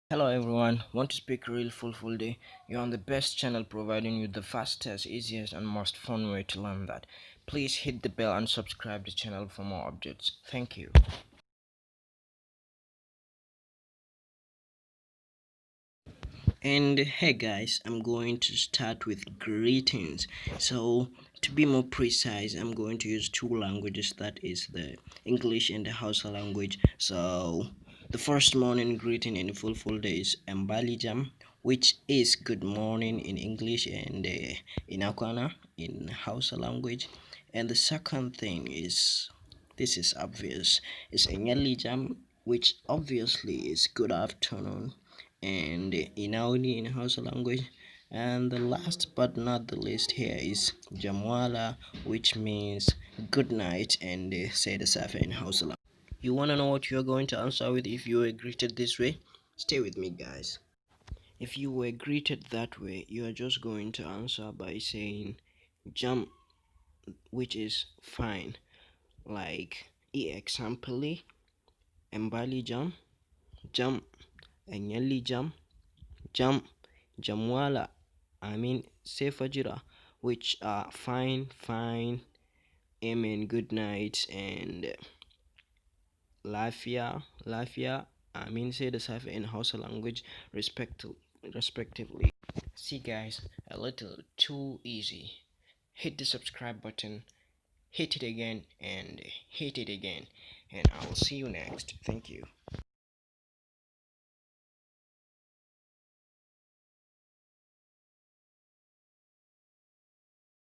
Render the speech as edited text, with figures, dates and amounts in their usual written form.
Hello everyone, want to speak real fulfulde? You're on the best channel providing you the fastest, easiest and most fun way to learn that. Please hit the bell and subscribe the channel for more updates. Thank you. And hey guys, I'm going to start with greetings. So to be more precise, I'm going to use two languages, that is the English and the Hausa language. So the first morning greeting in full day is Mbalijam, which is good morning in English and in Akwana in Hausa language. And the second thing is, this is obvious, is Enyalijam, which obviously is good afternoon and Inaudi in Hausa language. And the last but not the least here is Jamwala, which means good night, and say the Safa in Hausa language. You want to know what you're going to answer with if you were greeted this way? Stay with me, guys. If you were greeted that way, you are just going to answer by saying jam, which is fine. Like, example, Mbali jam, Enyali jam, Jamwala, Sefajira, which are fine, amen, good night, and lafia, say the Safa in Hausa language, respectively. See guys, a little too easy. Hit the subscribe button, hit it again, and hit it again, and I'll see you next. Thank you.